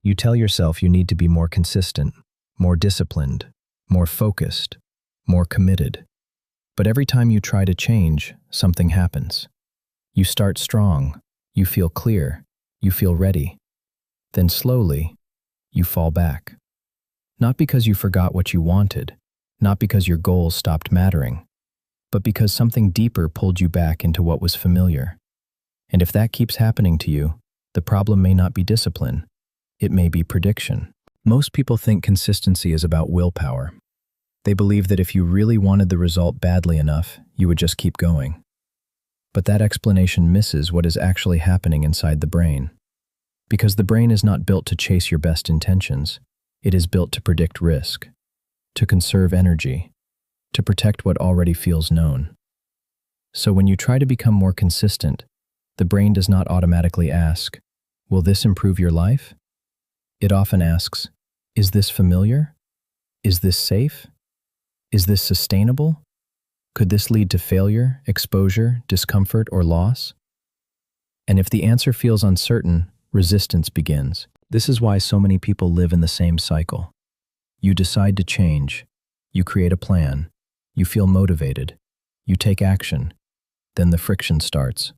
You tell yourself you need to be more consistent, more disciplined, more focused, more committed. But every time you try to change, something happens. You start strong, you feel clear, you feel ready. Then slowly, you fall back. Not because you forgot what you wanted, not because your goals stopped mattering, but because something deeper pulled you back into what was familiar. And if that keeps happening to you, the problem may not be discipline, it may be prediction. Most people think consistency is about willpower. They believe that if you really wanted the result badly enough, you would just keep going. But that explanation misses what is actually happening inside the brain. Because the brain is not built to chase your best intentions, it is built to predict risk, to conserve energy, to protect what already feels known. So when you try to become more consistent, the brain does not automatically ask, "Will this improve your life?" It often asks, "Is this familiar? Is this safe? Is this sustainable? Could this lead to failure, exposure, discomfort, or loss?" And if the answer feels uncertain, resistance begins. This is why so many people live in the same cycle. You decide to change, you create a plan, you feel motivated, you take action, then the friction starts.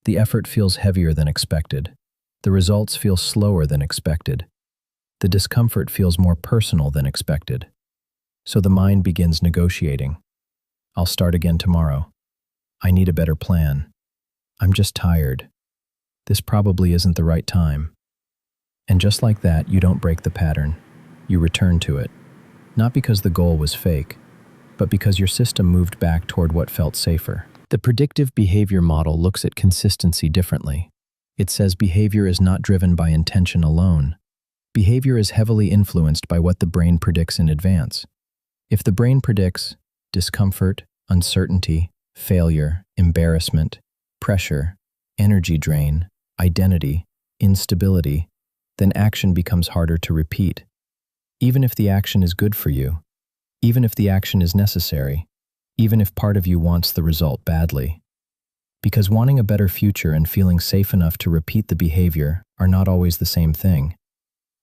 The effort feels heavier than expected. The results feel slower than expected. The discomfort feels more personal than expected. So the mind begins negotiating. "I'll start again tomorrow. I need a better plan. I'm just tired. This probably isn't the right time." And just like that, you don't break the pattern. You return to it. Not because the goal was fake, but because your system moved back toward what felt safer. The predictive behavior model looks at consistency differently. It says behavior is not driven by intention alone. Behavior is heavily influenced by what the brain predicts in advance. If the brain predicts discomfort, uncertainty, failure, embarrassment, pressure, energy drain, identity, instability, then action becomes harder to repeat. Even if the action is good for you, even if the action is necessary, even if part of you wants the result badly. Because wanting a better future and feeling safe enough to repeat the behavior are not always the same thing.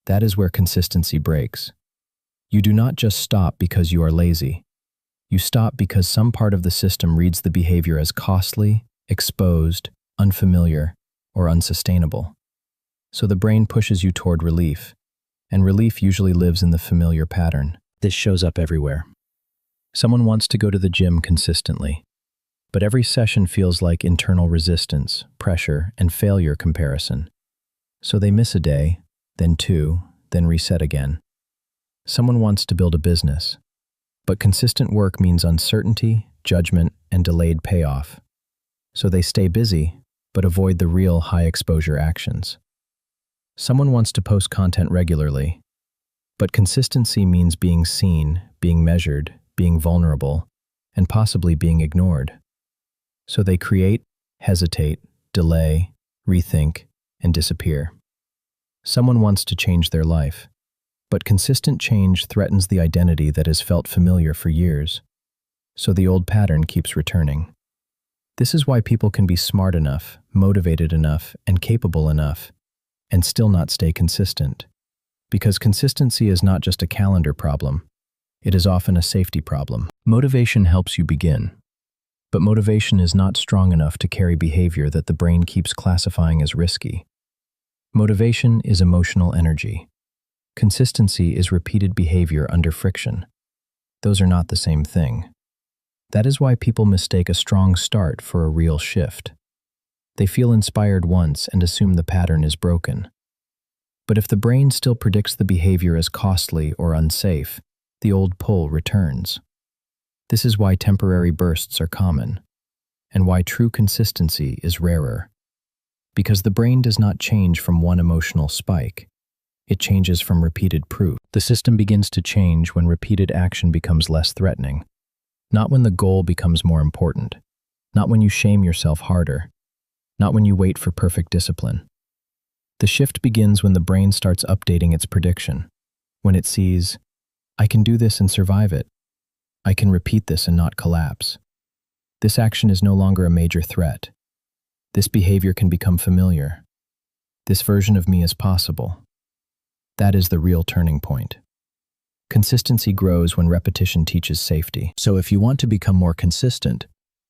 That is where consistency breaks. You do not just stop because you are lazy. You stop because some part of the system reads the behavior as costly, exposed, unfamiliar, or unsustainable. So the brain pushes you toward relief, and relief usually lives in the familiar pattern. This shows up everywhere. Someone wants to go to the gym consistently, but every session feels like internal resistance, pressure, and failure comparison. So they miss a day, then two, then reset again. Someone wants to build a business, but consistent work means uncertainty, judgment, and delayed payoff. So they stay busy, but avoid the real high-exposure actions. Someone wants to post content regularly, but consistency means being seen, being measured, being vulnerable, and possibly being ignored. So they create, hesitate, delay, rethink, and disappear. Someone wants to change their life, but consistent change threatens the identity that has felt familiar for years. So the old pattern keeps returning. This is why people can be smart enough, motivated enough, and capable enough, and still not stay consistent. Because consistency is not just a calendar problem, it is often a safety problem. Motivation helps you begin, but motivation is not strong enough to carry behavior that the brain keeps classifying as risky. Motivation is emotional energy. Consistency is repeated behavior under friction. Those are not the same thing. That is why people mistake a strong start for a real shift. They feel inspired once and assume the pattern is broken. But if the brain still predicts the behavior as costly or unsafe, the old pull returns. This is why temporary bursts are common, and why true consistency is rarer. Because the brain does not change from one emotional spike. It changes from repeated proof. The system begins to change when repeated action becomes less threatening. Not when the goal becomes more important. Not when you shame yourself harder. Not when you wait for perfect discipline. The shift begins when the brain starts updating its prediction. When it sees, "I can do this and survive it. I can repeat this and not collapse. This action is no longer a major threat. This behavior can become familiar. This version of me is possible." That is the real turning point. Consistency grows when repetition teaches safety. So if you want to become more consistent,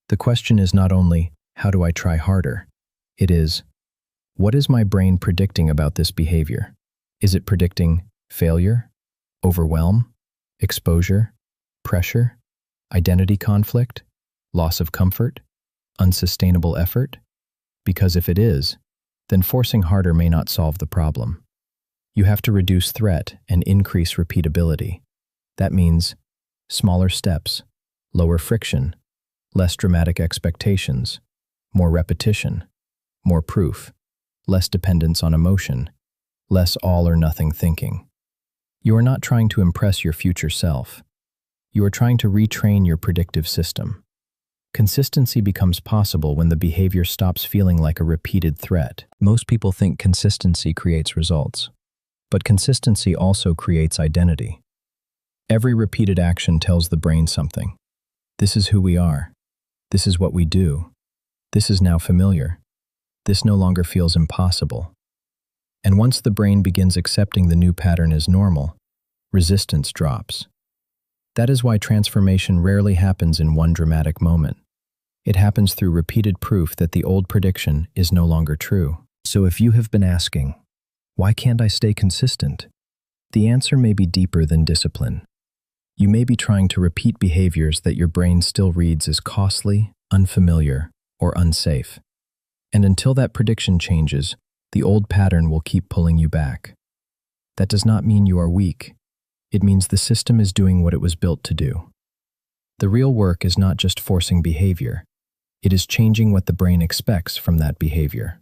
the question is not only, how do I try harder? It is, what is my brain predicting about this behavior? Is it predicting failure, overwhelm, exposure, pressure, identity conflict, loss of comfort, unsustainable effort? Because if it is, then forcing harder may not solve the problem. You have to reduce threat and increase repeatability. That means smaller steps, lower friction, less dramatic expectations, more repetition, more proof, less dependence on emotion, less all-or-nothing thinking. You are not trying to impress your future self. You are trying to retrain your predictive system. Consistency becomes possible when the behavior stops feeling like a repeated threat. Most people think consistency creates results, but consistency also creates identity. Every repeated action tells the brain something. This is who we are. This is what we do. This is now familiar. This no longer feels impossible. And once the brain begins accepting the new pattern as normal, resistance drops. That is why transformation rarely happens in one dramatic moment. It happens through repeated proof that the old prediction is no longer true. So if you have been asking, why can't I stay consistent? The answer may be deeper than discipline. You may be trying to repeat behaviors that your brain still reads as costly, unfamiliar, or unsafe. And until that prediction changes, the old pattern will keep pulling you back. That does not mean you are weak. It means the system is doing what it was built to do. The real work is not just forcing behavior. It is changing what the brain expects from that behavior.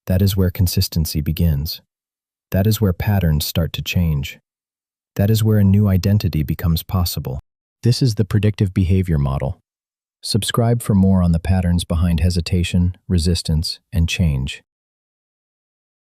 That is where consistency begins. That is where patterns start to change. That is where a new identity becomes possible. This is the Predictive Behavior Model. Subscribe for more on the patterns behind hesitation, resistance, and change.